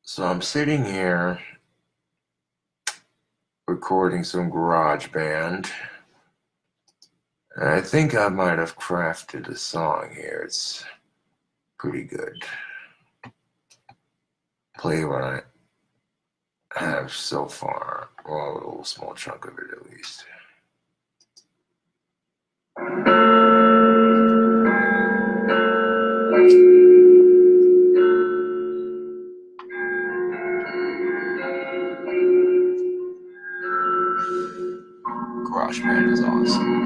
So I'm sitting here recording some GarageBand, and I think I might have crafted a song here. It's pretty good. Play what I have so far. Well, a little small chunk of it at least. GarageBand is awesome.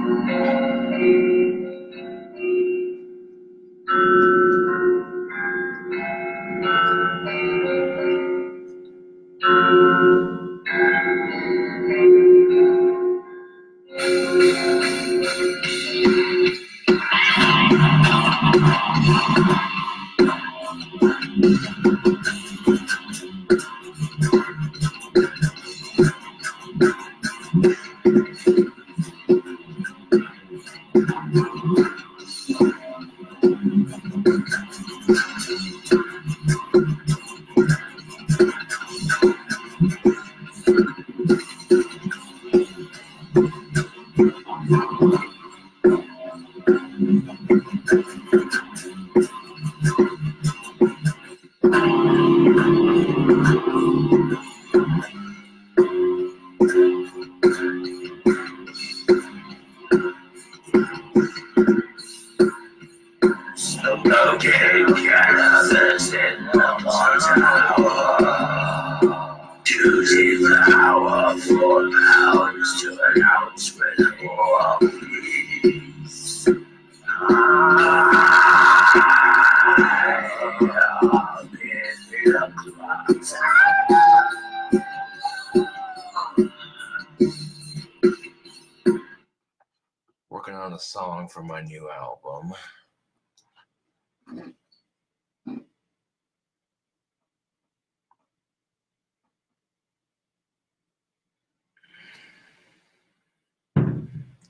Working on a song for my new album.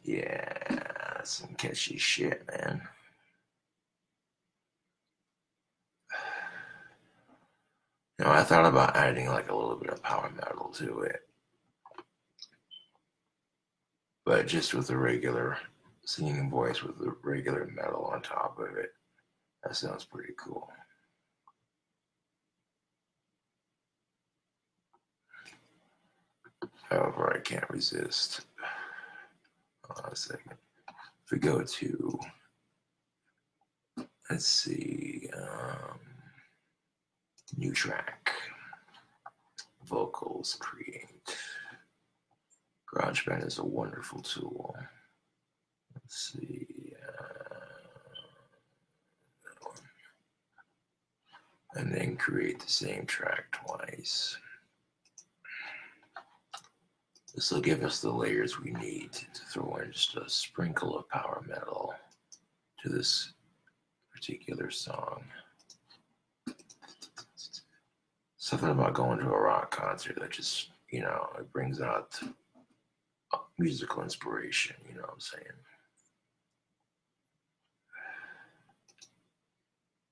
Yeah, some catchy shit, man. You know, I thought about adding like a little bit of power metal to it, but just with the regular singing voice with the regular metal on top of it. That sounds pretty cool. However, I can't resist. Hold on a second. If we go to, let's see, new track, vocals, create. GarageBand is a wonderful tool. Let's see, that one. And then create the same track twice. This will give us the layers we need to throw in just a sprinkle of power metal to this particular song. Something about going to a rock concert that just, you know, it brings out musical inspiration, you know what I'm saying?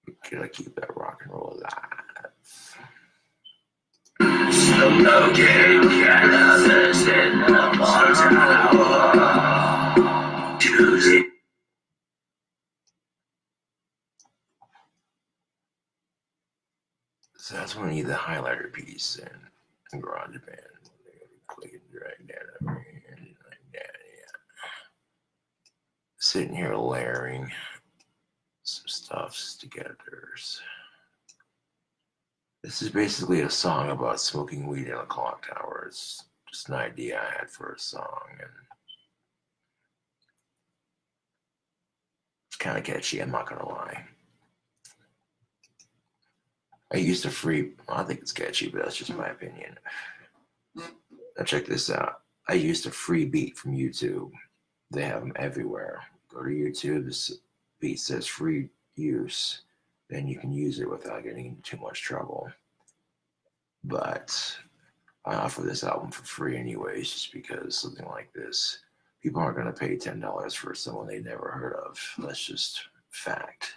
We gotta keep that rock and roll alive. So that's when I need the highlighter piece in GarageBand. Click and drag that over here, like that, yeah. Sitting here layering some stuffs together. This is basically a song about smoking weed in a clock tower. It's just an idea I had for a song, and it's kind of catchy, I'm not gonna lie. I used a free, well, I think it's catchy, but that's just my opinion. Now check this out. I used a free beat from YouTube. They have them everywhere. Go to YouTube, this beat says free use. Then you can use it without getting into too much trouble. But I offer this album for free anyways, just because something like this, people aren't going to pay $10 for someone they never heard of. That's just fact.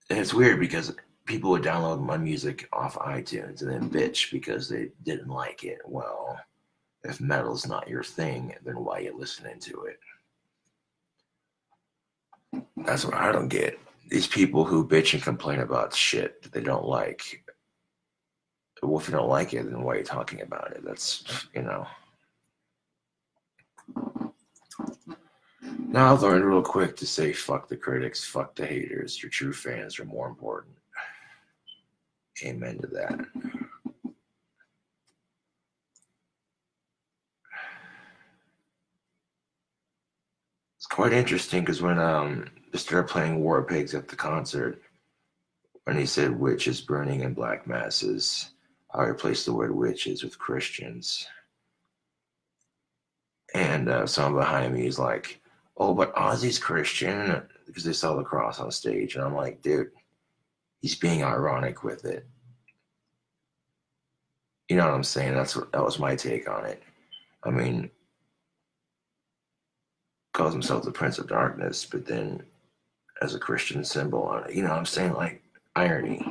And it's weird because people would download my music off iTunes and then bitch because they didn't like it. Well, if metal's not your thing, then why are you listening to it? That's what I don't get. These people who bitch and complain about shit that they don't like. Well, if you don't like it, then why are you talking about it? That's, Now I've learned real quick to say fuck the critics, fuck the haters. Your true fans are more important. Amen to that. It's quite interesting because when they started playing War Pigs at the concert, when he said witches burning in black masses, I replaced the word witches with Christians. And someone behind me is like, oh, but Ozzy's Christian, because they saw the cross on stage. And I'm like, dude, he's being ironic with it. You know what I'm saying? That was my take on it. I mean, calls himself the Prince of Darkness, but then as a Christian symbol, you know what I'm saying? Like, irony.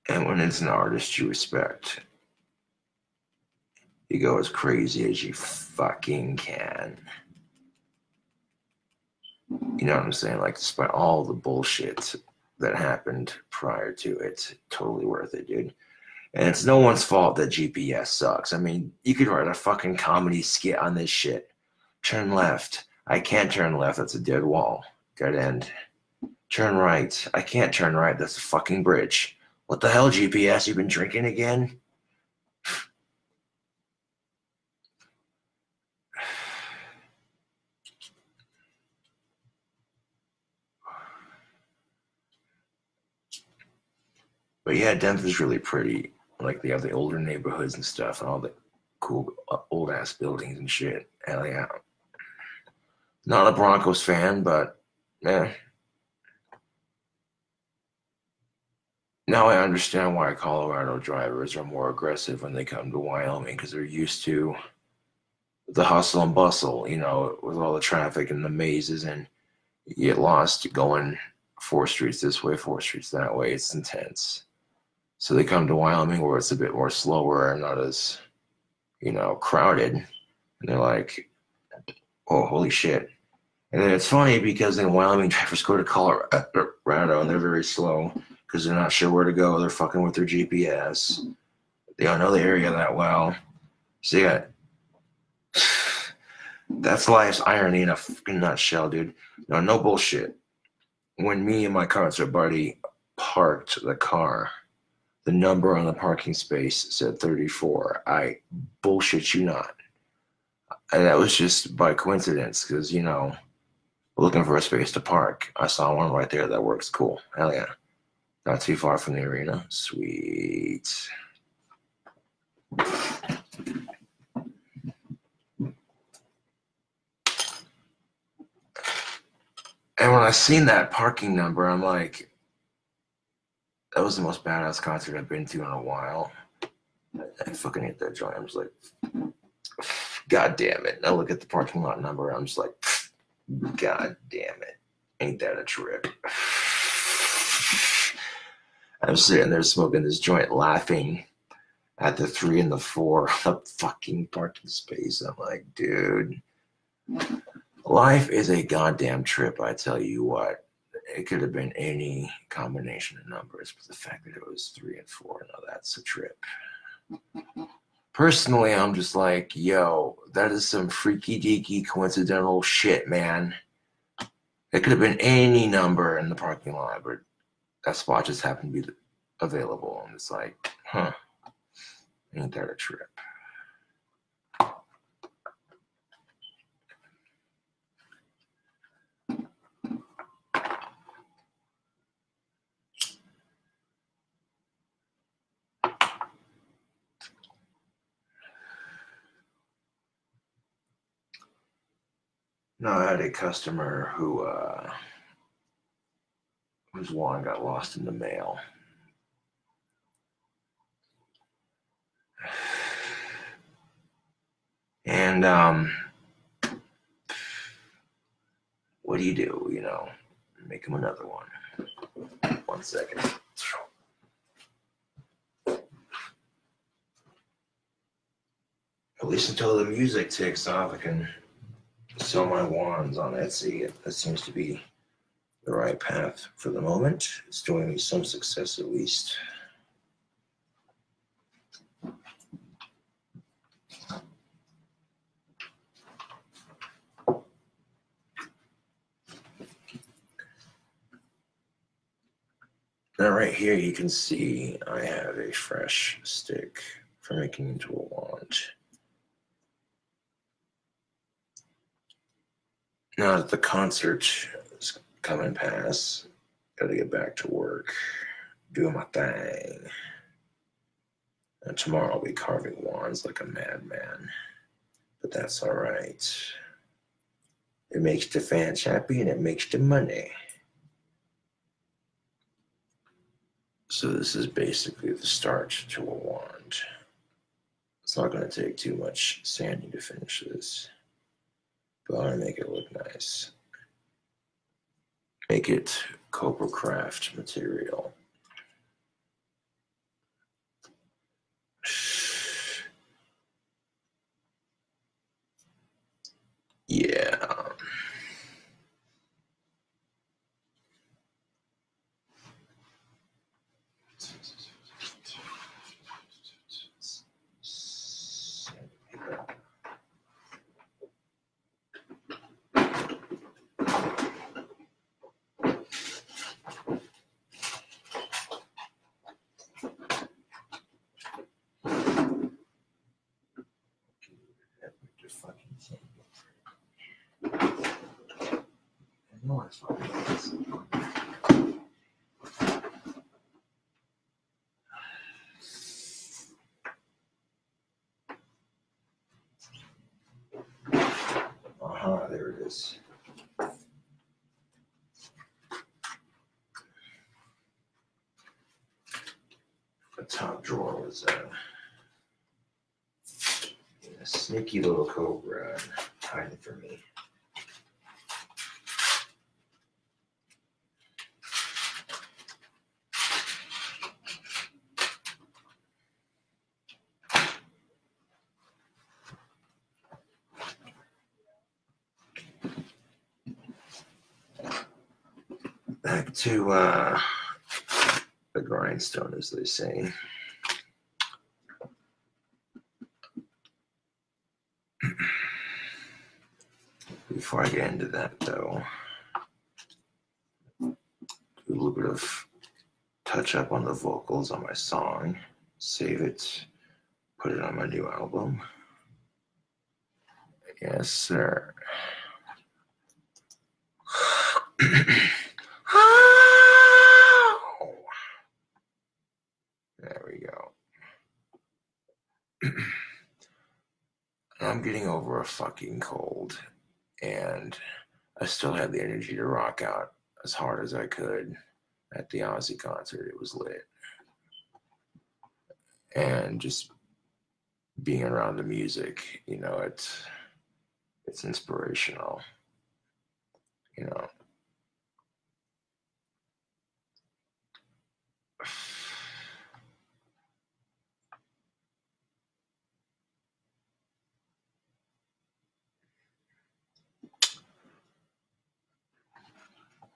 And when it's an artist you respect, you go as crazy as you fucking can. You know what I'm saying? Like, despite all the bullshit that happened prior to it, totally worth it, dude. And it's no one's fault that GPS sucks. I mean, you could write a fucking comedy skit on this shit. Turn left. I can't turn left. That's a dead wall. Dead end. Turn right. I can't turn right. That's a fucking bridge. What the hell, GPS? You been drinking again? But yeah, Denver's really pretty. Like, they have the older neighborhoods and stuff and all the cool old ass buildings and shit. Hell yeah. Not a Broncos fan, but yeah. Now I understand why Colorado drivers are more aggressive when they come to Wyoming because they're used to the hustle and bustle, you know, with all the traffic and the mazes, and you get lost going 4 streets this way, 4 streets that way. It's intense. So they come to Wyoming where it's a bit more slower and not as, crowded. And they're like, oh, holy shit. And then it's funny because then Wyoming drivers go to Colorado and they're very slow because they're not sure where to go. They're fucking with their GPS. They don't know the area that well. So you got that's life's irony in a fucking nutshell, dude. No bullshit. When me and my concert buddy parked the car, the number on the parking space said 34. I bullshit you not. And that was just by coincidence because, looking for a space to park. I saw one right there that works. Cool. Hell yeah. Not too far from the arena. Sweet. And when I seen that parking number, I'm like, that was the most badass concert I've been to in a while. I fucking hit that joint. I'm just like, God damn it. I look at the parking lot number. I'm just like, God damn it. Ain't that a trip? I'm sitting there smoking this joint, laughing at the 3 and the 4 the fucking parking space. I'm like, dude, life is a goddamn trip, I tell you what. It could have been any combination of numbers, but the fact that it was 3 and 4, no, that's a trip. Personally, I'm just like, yo, that is some freaky deaky coincidental shit, man. It could have been any number in the parking lot, but that spot just happened to be available. And it's like, huh, ain't that a trip? No, I had a customer who whose wand got lost in the mail. And what do? You know, make him another one. 1 second. At least until the music takes off, I can sell my wands on Etsy. That seems to be the right path for the moment. It's doing me some success at least. Now right here you can see I have a fresh stick for making into a wand. Now that the concert is coming past, gotta get back to work, doing my thing. And tomorrow I'll be carving wands like a madman, but that's all right. It makes the fans happy and it makes the money. So this is basically the start to a wand. It's not going to take too much sanding to finish this, but I want to make it look nice. Make it Cobra Craft material. Yeah. There it is. The top drawer was a sneaky little cobra hiding from me. Back to the grindstone, as they say. Before I get into that, though, do a little bit of touch up on the vocals on my song, save it, put it on my new album. Yes, sir. There we go. I'm getting over a fucking cold, and I still had the energy to rock out as hard as I could at the Ozzy concert. It was lit. And just being around the music, you know, it's inspirational, you know.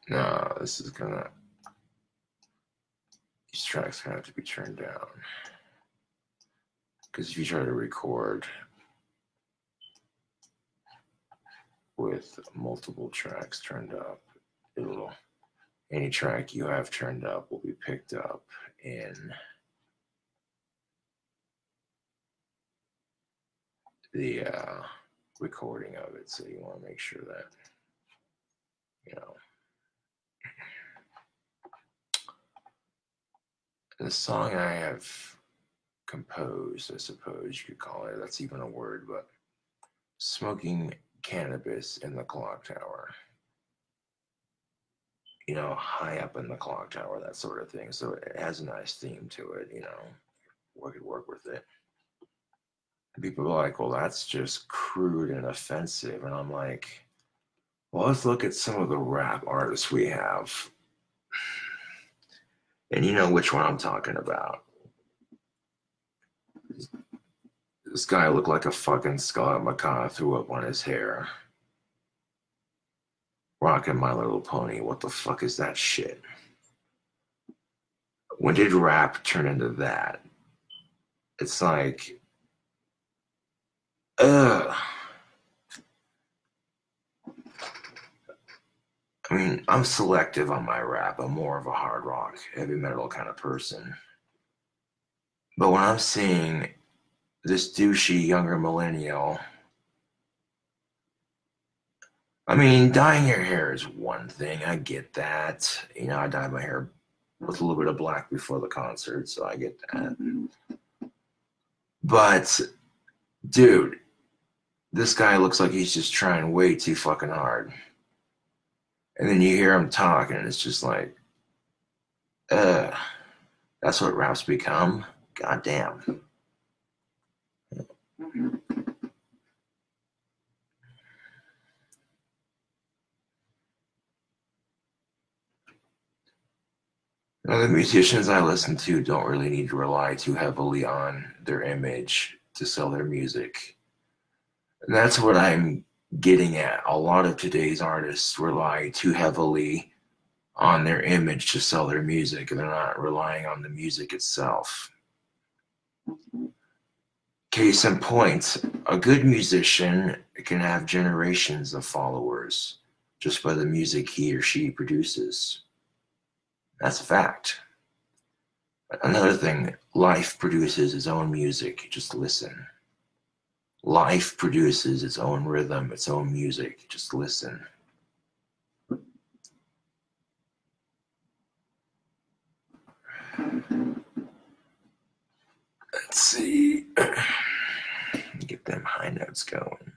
No, these tracks gonna have to be turned down. Because if you try to record with multiple tracks turned up, any track you have turned up will be picked up in the recording of it. So you want to make sure that, you know, the song I have composed, I suppose you could call it, that's even a word, but Smoking cannabis in the clock tower. You know, high up in the clock tower, that sort of thing. So it has a nice theme to it, you know. We could work with it. And people are like, well, that's just crude and offensive. And I'm like, well, let's look at some of the rap artists we have. And you know which one I'm talking about. This guy looked like a fucking Scott McCaw threw up on his hair. Rocking My Little Pony. What the fuck is that shit? When did rap turn into that? It's like, ugh. I mean, I'm selective on my rap. I'm more of a hard rock, heavy metal kind of person. But when I'm seeing this douchey younger millennial, I mean, dyeing your hair is one thing. I get that. You know, I dyed my hair with a little bit of black before the concert, so I get that. But, dude, this guy looks like he's just trying way too fucking hard. And then you hear him talk, and it's just like, that's what rap's become? God damn. Now, the musicians I listen to don't really need to rely too heavily on their image to sell their music. And that's what I'm getting at. A lot of today's artists rely too heavily on their image to sell their music, and they're not relying on the music itself. Case in point, a good musician can have generations of followers just by the music he or she produces. That's a fact. Another thing, life produces its own music. Just listen. Life produces its own rhythm, its own music. Just listen. Let's see. Get them high notes going.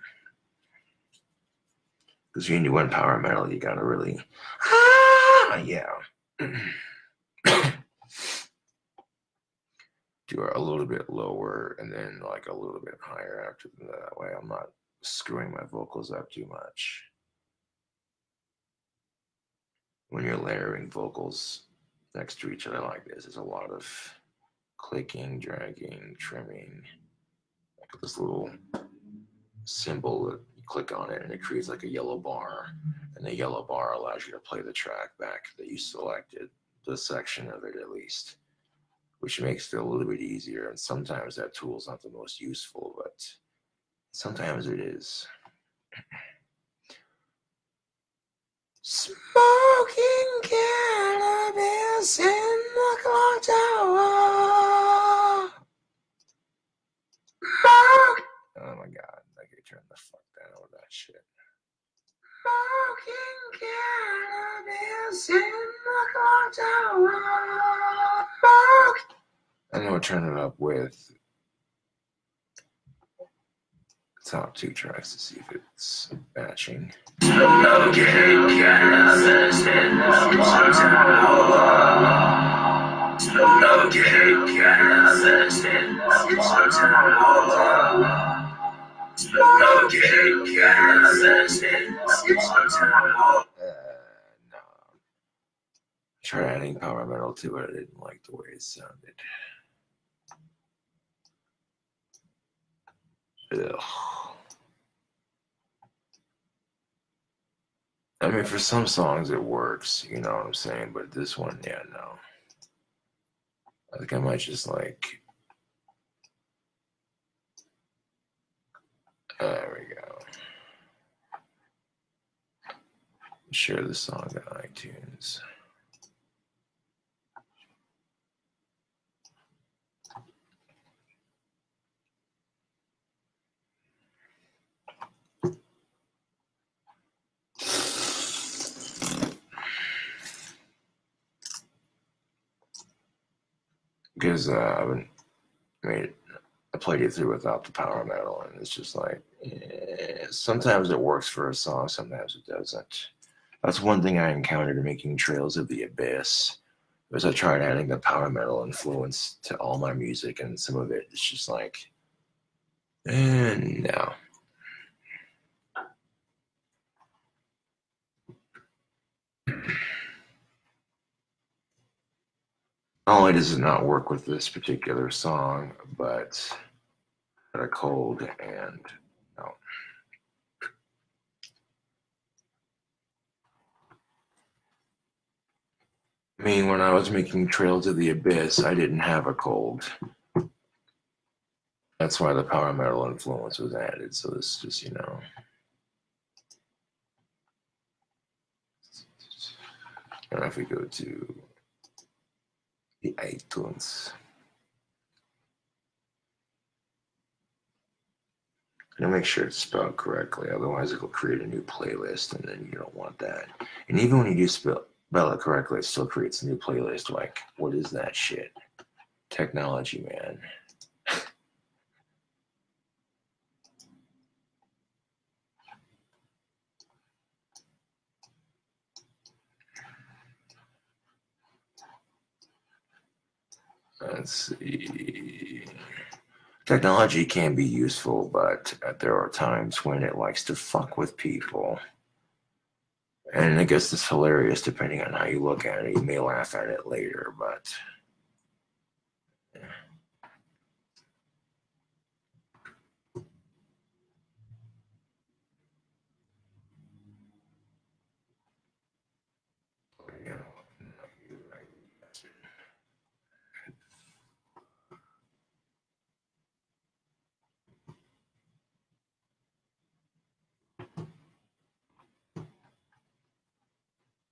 Because when you want power metal, you gotta really, yeah. Do a little bit lower and then like a little bit higher after that way. I'm not screwing my vocals up too much. When you're layering vocals next to each other like this, there's a lot of clicking, dragging, trimming. Like this little symbol that you click on it and it creates like a yellow bar, and the yellow bar allows you to play the track back that you selected, the section of it at least, which makes it a little bit easier. And sometimes that tool is not the most useful, but sometimes it is. Smoking cannabis in the clock tower. Oh my god, I could turn the fuck down with that shit. Smoking cannabis in the clock tower. I'm gonna turn it up with the top two tracks to see if it's matching. Smoking cannabis in the clock tower. Smoking cannabis in the clock tower. Smoking cannabis in the clock tower. No. Tried adding power metal to it. I didn't like the way it sounded. Ugh. I mean, for some songs it works, you know what I'm saying? But this one, yeah, no. I think I might just like. There we go. Share the song on iTunes. Because I haven't made I played it through without the power metal, and it's just like, sometimes it works for a song, sometimes it doesn't. That's one thing I encountered in making Trails of the Abyss, was I tried adding the power metal influence to all my music, and some of it is just like, no. Not only does it not work with this particular song, but I had a cold and no. I mean, when I was making Trails of the Abyss, I didn't have a cold. That's why the power metal influence was added. So this is just, you know. And if we go to the iTunes, and make sure it's spelled correctly, otherwise it will create a new playlist, and then you don't want that. And even when you do spell it correctly, it still creates a new playlist. Like, what is that shit? Technology, man. Let's see. Technology can be useful, but there are times when it likes to fuck with people. And I guess it's hilarious depending on how you look at it. You may laugh at it later, but yeah.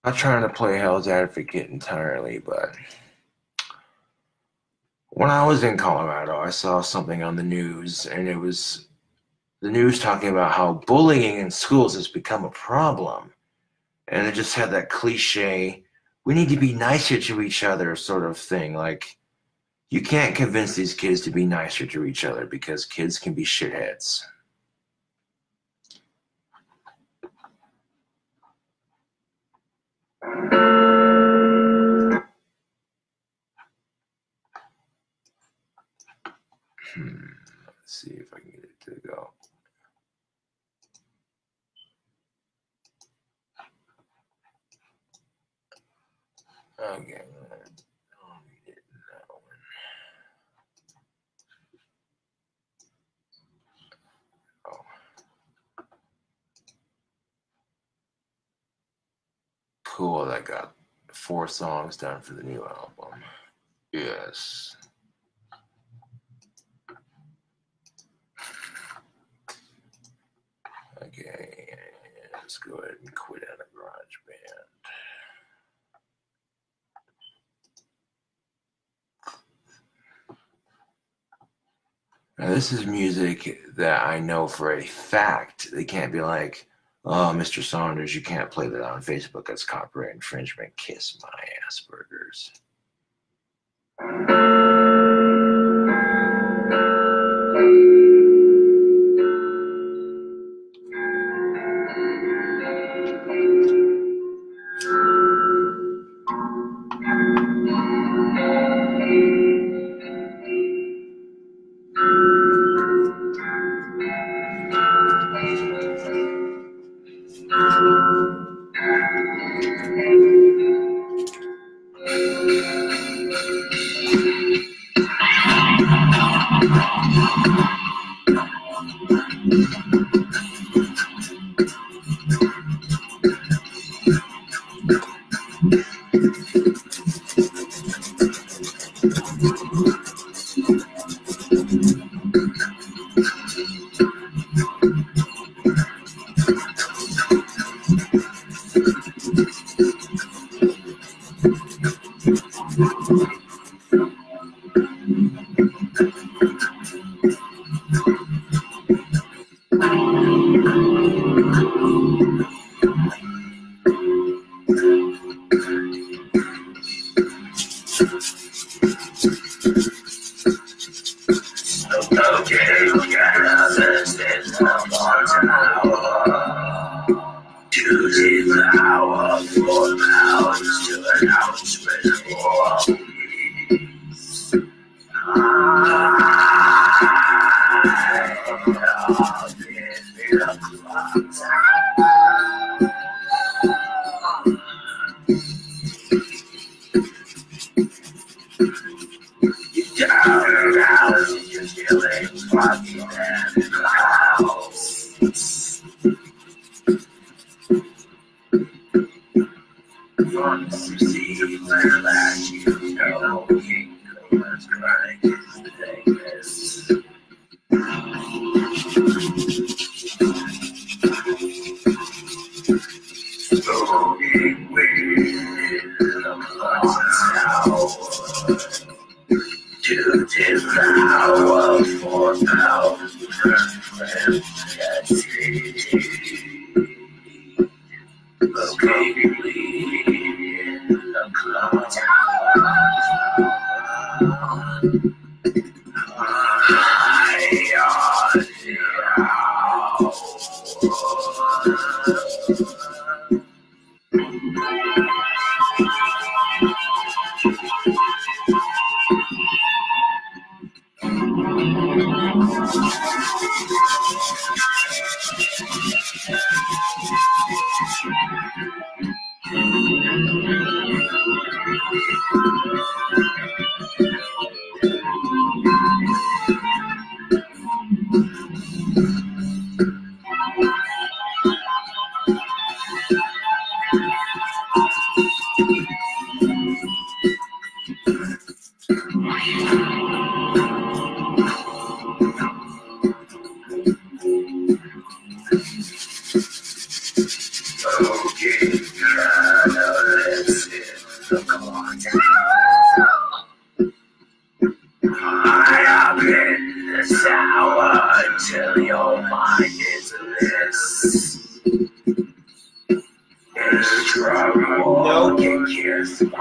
Not trying to play Hell's Advocate entirely, but when I was in Colorado, I saw something on the news, and it was the news talking about how bullying in schools has become a problem. And it just had that cliche, we need to be nicer to each other sort of thing. Like, you can't convince these kids to be nicer to each other because kids can be shitheads. Let's see if I can get it to go. Okay. I'll need it in that one. Oh. Cool, I got 4 songs done for the new album. Yes. Okay, let's go ahead and quit out of GarageBand. Now, this is music that I know for a fact they can't be like, oh, Mr. Saunders, you can't play that on Facebook. That's copyright infringement. Kiss my Asperger's.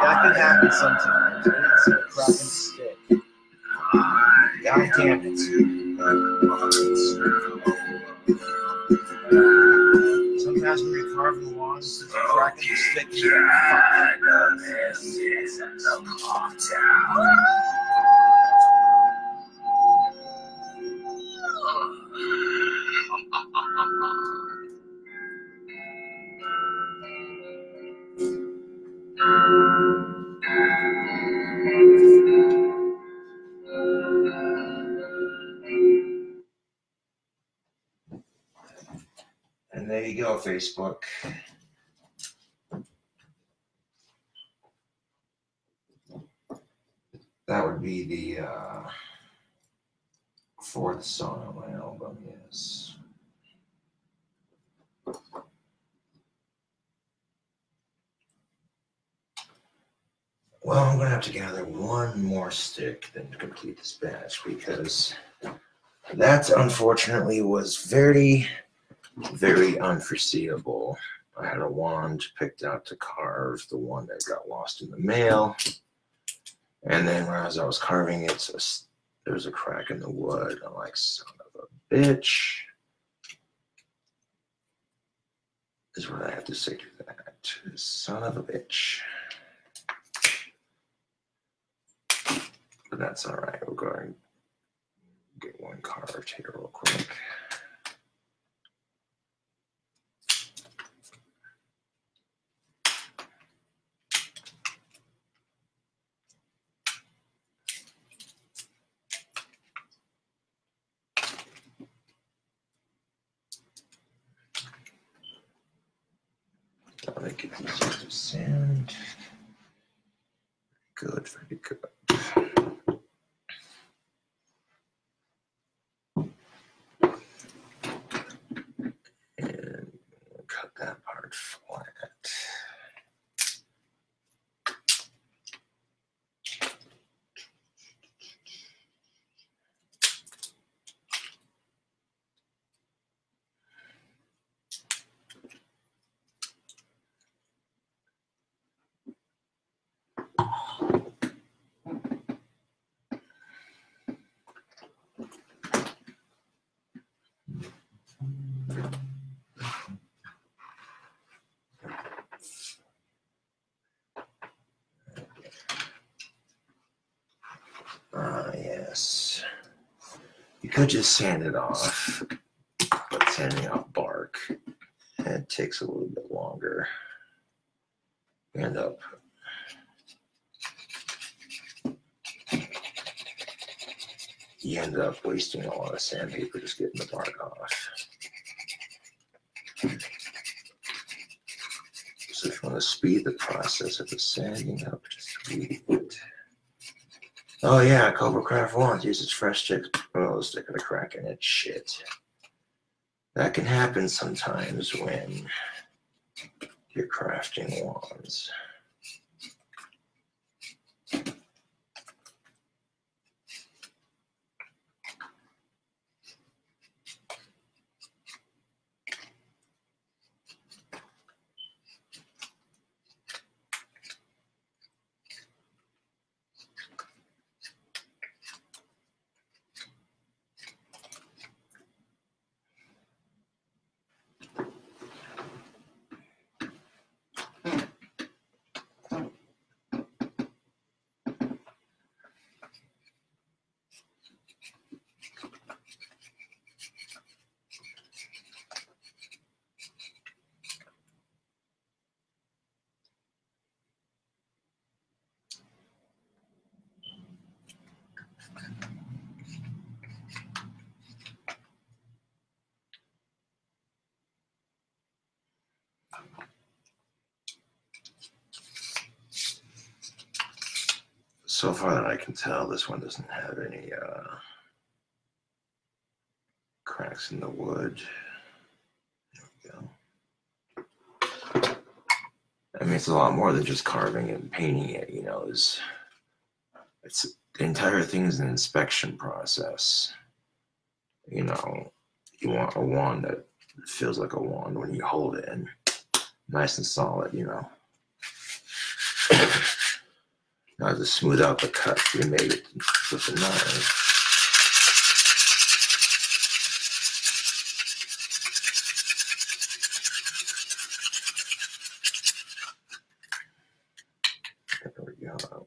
That can happen sometimes. It's a cracking stick. God damn it. Sometimes when you're carving wands, it's a cracking stick. And there you go, Facebook. That would be the fourth song on my album, yes. Well, I'm going to have to gather one more stick then to complete this batch because that, unfortunately, was very, very unforeseeable. I had a wand picked out to carve the one that got lost in the mail. And then as I was carving it, there was a crack in the wood. I'm like, son of a bitch. Is what I have to say to that. Son of a bitch. But that's all right. We'll go ahead and get one carved here real quick. I'll make it easier to sand. Good, very good. And cut that part flat. Yes. You could just sand it off, but sanding off bark, it takes a little bit longer. You end up wasting a lot of sandpaper just getting the bark off. So if you want to speed the process of the sanding up, just weed it. Oh yeah, CobraCraft wants uses fresh sticks. Oh, stick of a crack in it. Shit. That can happen sometimes when you're crafting wands. So far that I can tell, this one doesn't have any cracks in the wood. There we go. I mean, it's a lot more than just carving and painting it, you know. It's the entire thing is an inspection process. You know, you want a wand that feels like a wand when you hold it, and nice and solid, you know. Now to smooth out the cut, we made it with a knife. There we go.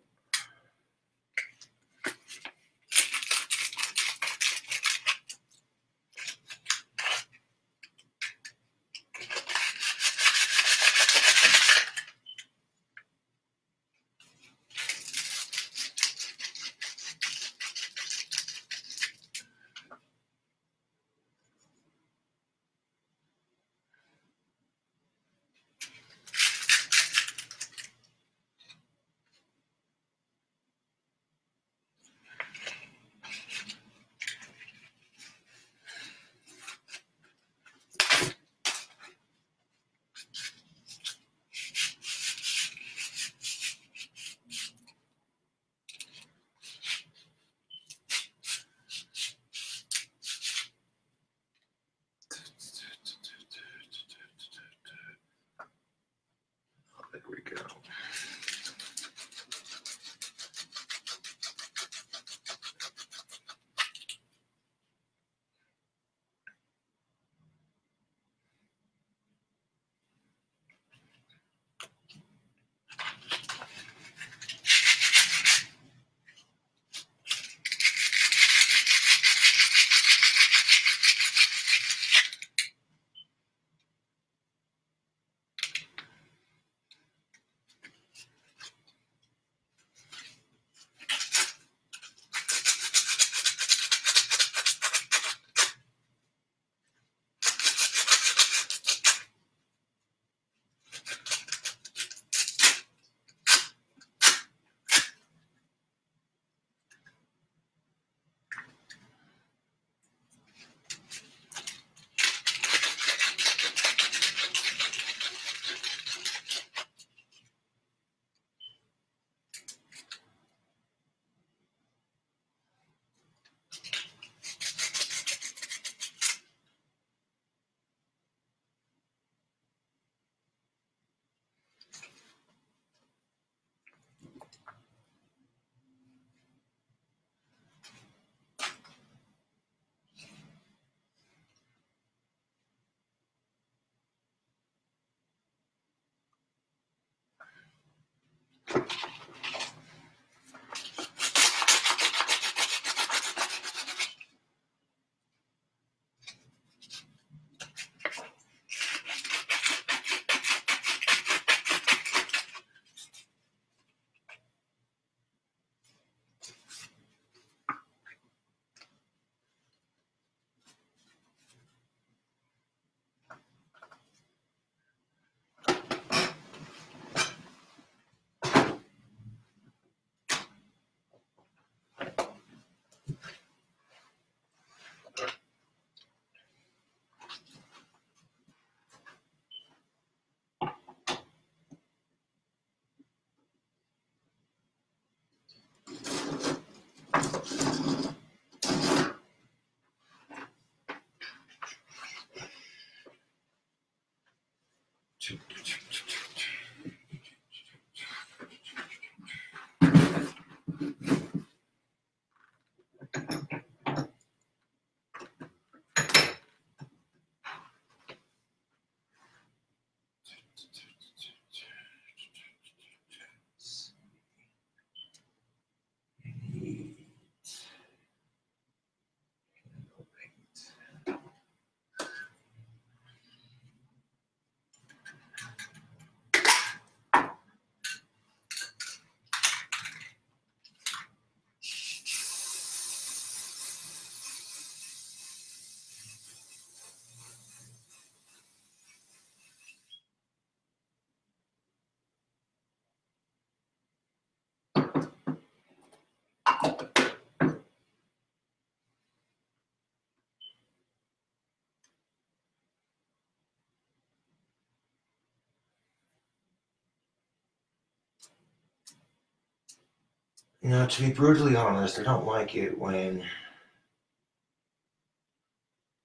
You know, to be brutally honest, I don't like it when,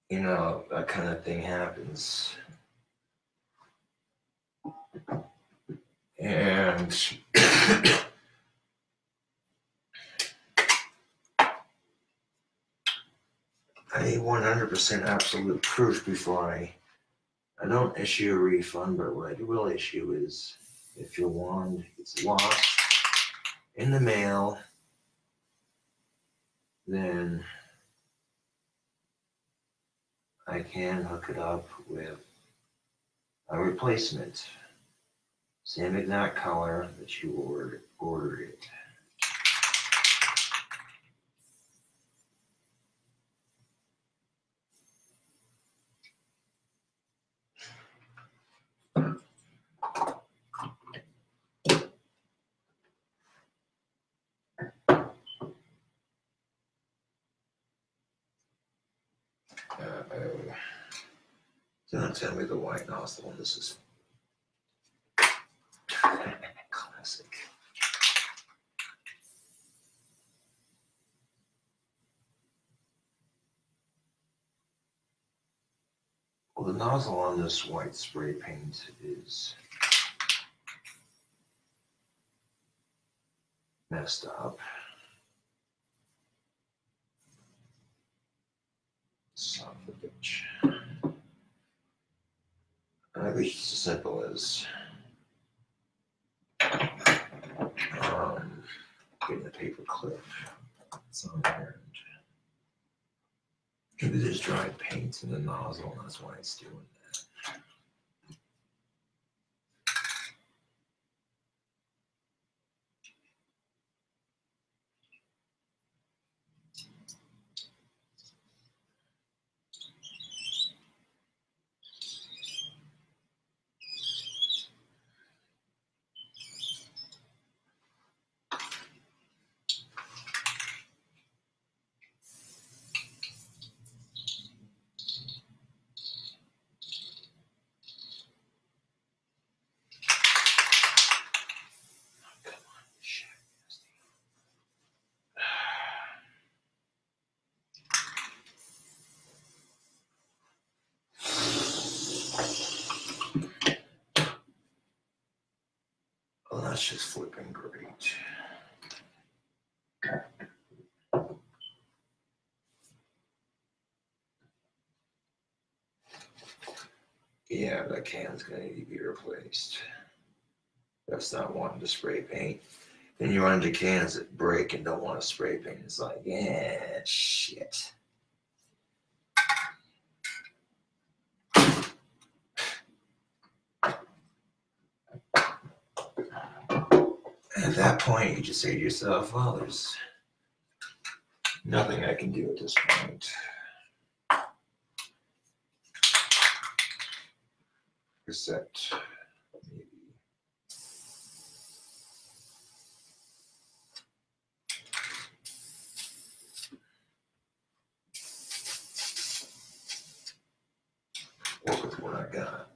you know, that kind of thing happens. And I need 100% absolute proof before I don't issue a refund, but what I will issue is if your wand gets lost in the mail, then I can hook it up with a replacement. Same exact color that you ordered it. Don't tell me the white nozzle. This is classic. Well, the nozzle on this white spray paint is messed up. Son of a bitch. I think it's as simple as getting a paper clip. It's on there. Maybe there's dried paint in the nozzle, and that's why it's doing that. Well, that's just flipping great. Yeah, that can's gonna need to be replaced. That's not wanting to spray paint. Then you run into cans that break and don't want to spray paint. It's like, yeah, shit. At that point, you just say to yourself, well, there's nothing I can do at this point. Except maybe. Work with what I got.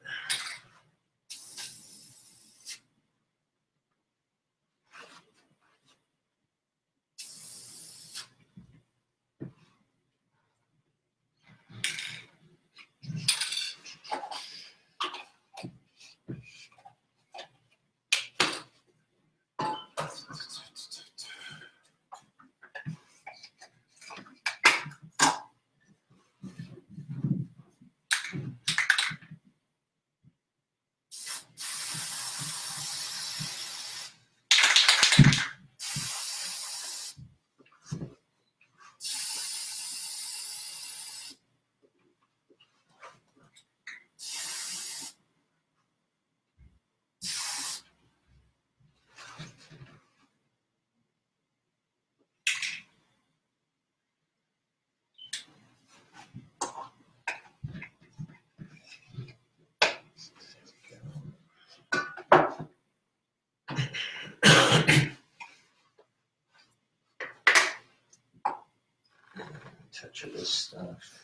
touch of this stuff.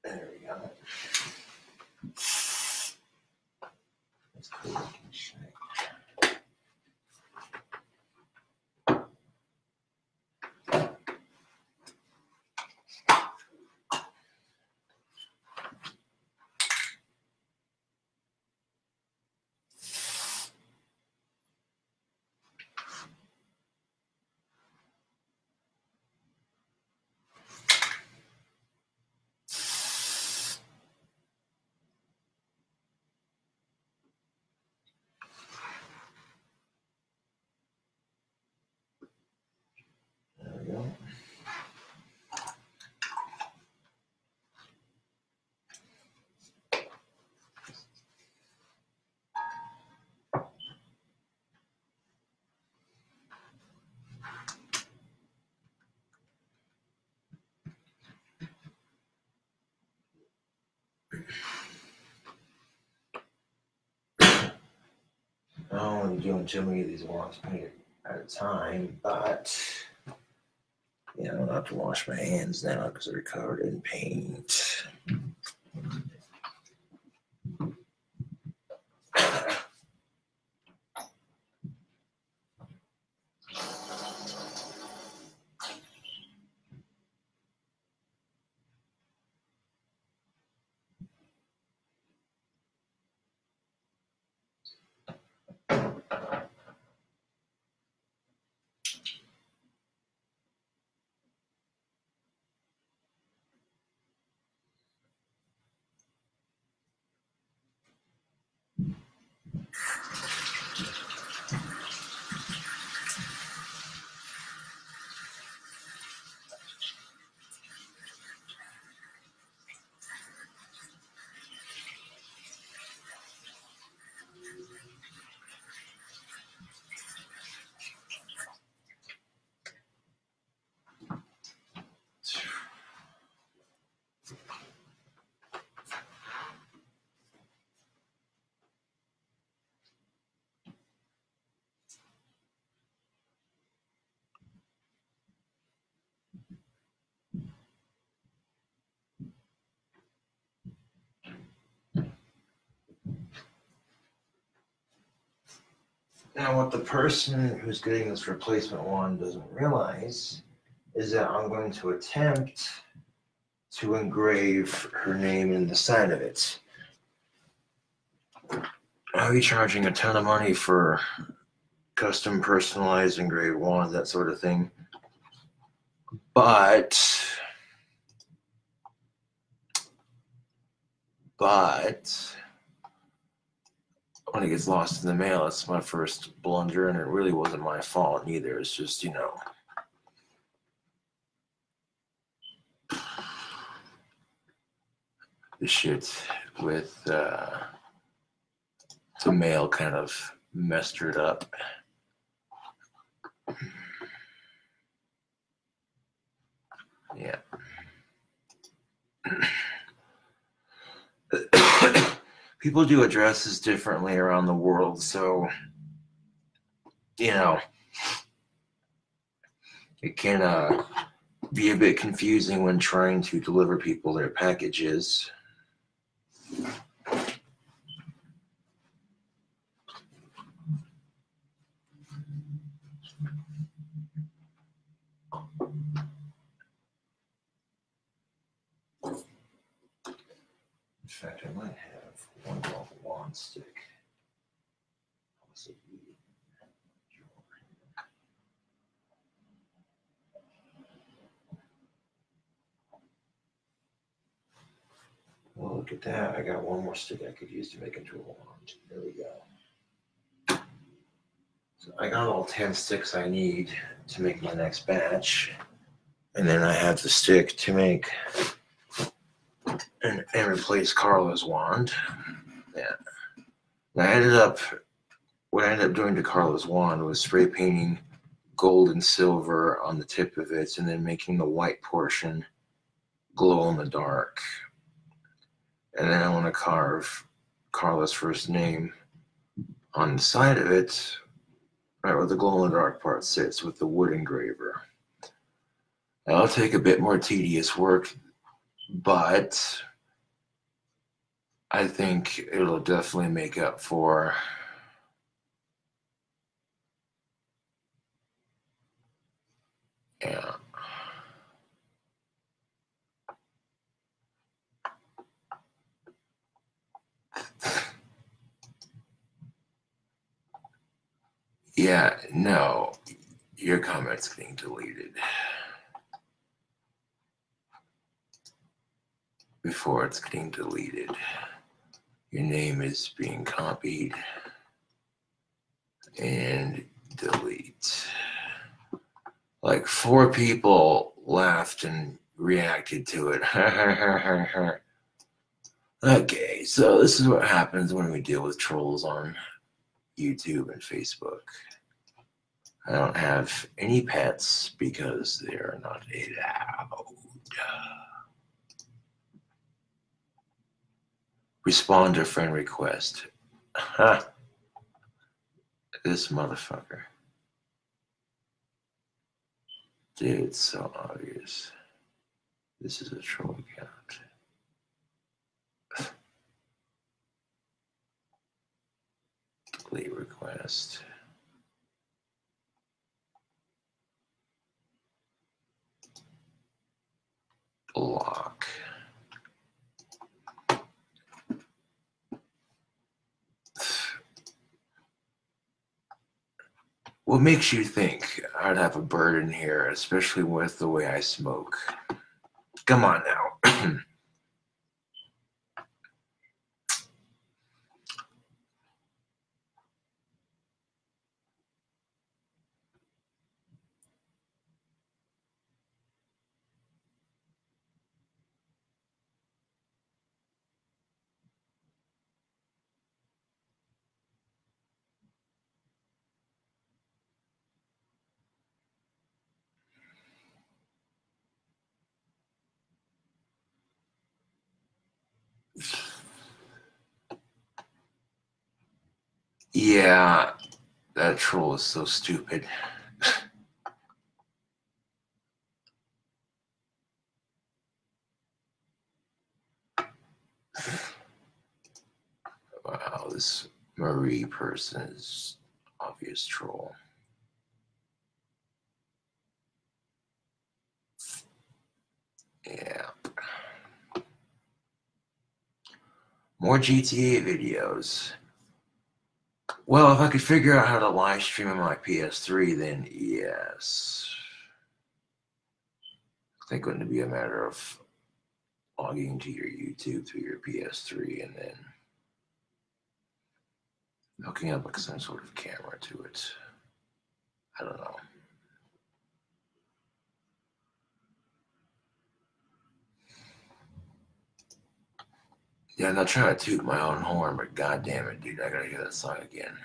There we go. That's cool looking shit. There we go. I don't want to be doing too many of these wash paint at a time, but yeah, I don't have to wash my hands now because they're covered in paint. Now, what the person who's getting this replacement one doesn't realize is that I'm going to attempt to engrave her name in the side of it. I'll be charging a ton of money for custom personalized engraved wands, that sort of thing. But when it gets lost in the mail, it's my first blunder, and it really wasn't my fault neither. It's just, you know, the shit with the mail kind of messed it up. Yeah. People do addresses differently around the world, so, you know, it can be a bit confusing when trying to deliver people their packages. In fact, I might have one more wand stick. Well, look at that. I got one more stick I could use to make into a wand. There we go. So I got all 10 sticks I need to make my next batch. And then I have the stick to make and replace Carla's wand. Yeah. What I ended up doing to Carla's wand was spray painting gold and silver on the tip of it and then making the white portion glow in the dark. And then I want to carve Carla's first name on the side of it, right where the glow in the dark part sits, with the wood engraver. That'll take a bit more tedious work, but I think it'll definitely make up for yeah. Yeah, no, your comment's getting deleted before it's getting deleted. Your name is being copied and delete. Like 4 people laughed and reacted to it. Okay, so this is what happens when we deal with trolls on YouTube and Facebook. I don't have any pets because they are not allowed. Respond to friend request. Ha! This motherfucker. Dude, it's so obvious. This is a troll account. Delete request. Block. What makes you think I'd have a bird in here, especially with the way I smoke? Come on now. Yeah, that troll is so stupid. Wow, this Marie person is obvious troll. Yeah. More GTA videos. Well, if I could figure out how to live stream on my PS3, then yes. I think it wouldn't be a matter of logging into your YouTube through your PS3 and then hooking up like some sort of camera to it. I don't know. Yeah, I'm not trying to toot my own horn, but goddamn it, dude, I gotta hear that song again.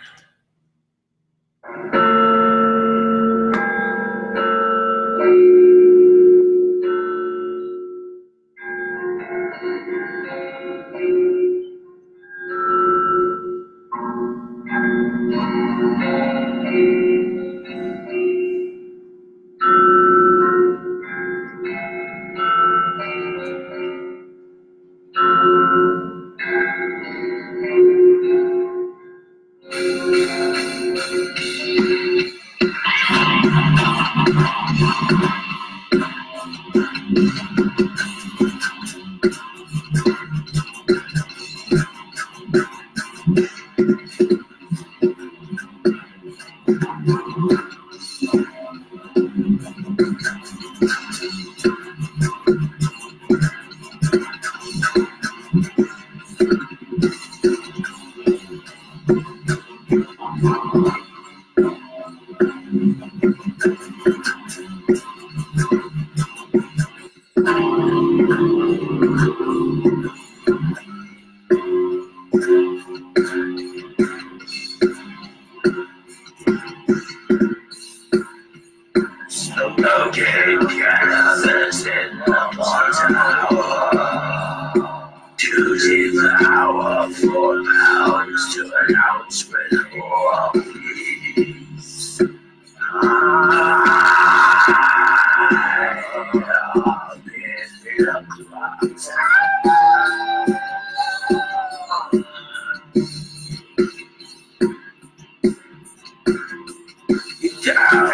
Down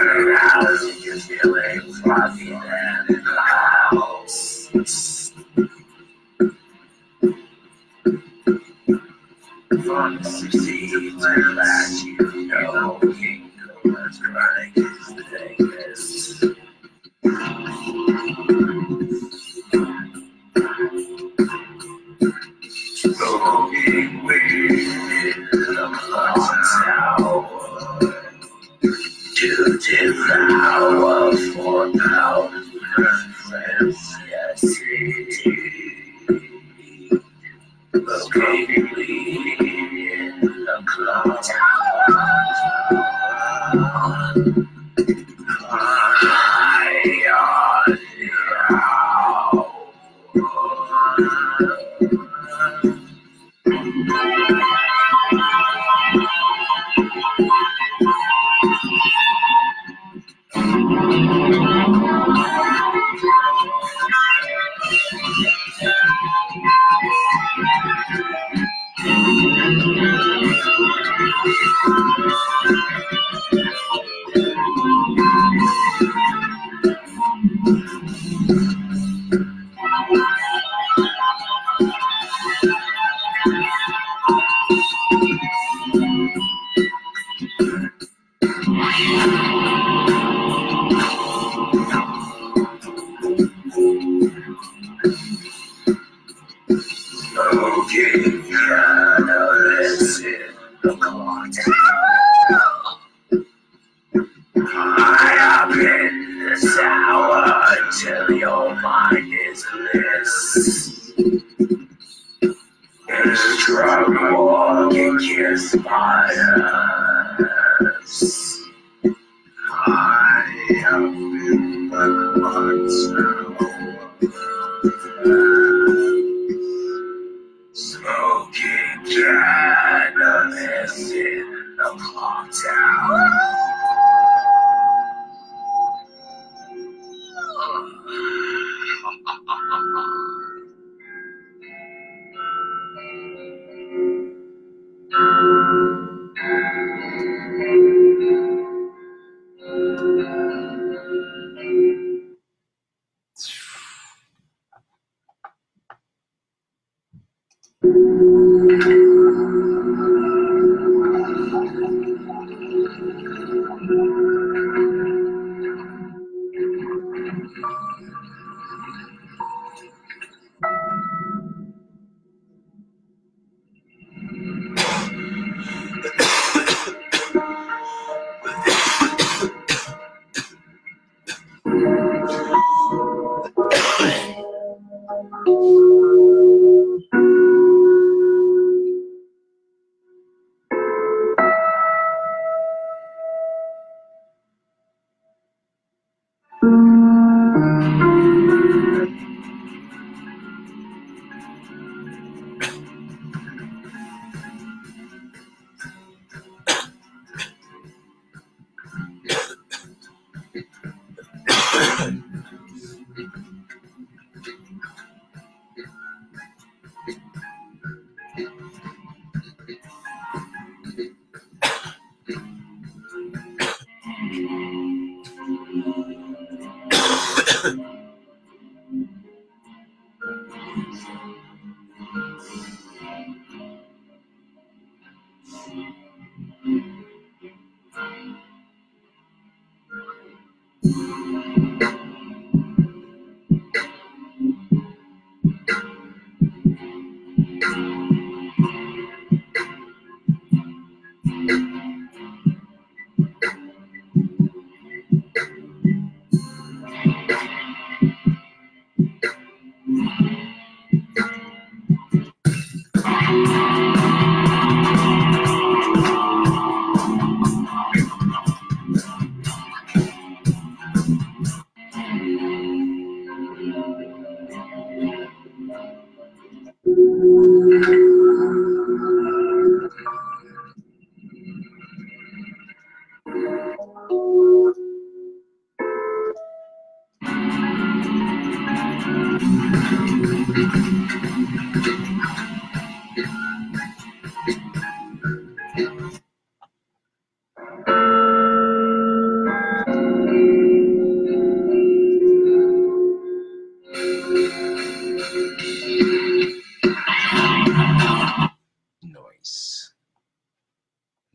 around you're feeling froggy and in the house. From the 16th to last you know King Cobra's chronic is the Vegas. Smoking weed in the clock tower to devour 4,000 friends, yes indeed. Smoking weed in the clock tower. High on the hour. Smoking cannabis in the clock tower. High up in the tower until your mind is bliss. It's drug walking kiss spiders. High up in the clock tower. Smoking cannabis in the clock tower.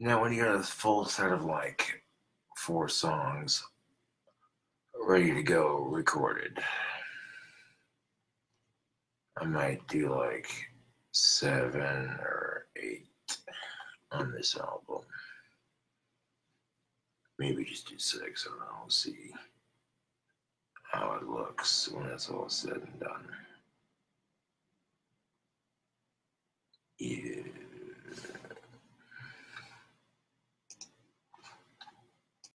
Now, when you got a full set of like 4 songs ready to go recorded, I might do like 7 or 8 on this album. Maybe just do 6. I don't know. We'll see how it looks when it's all said and done. Yeah.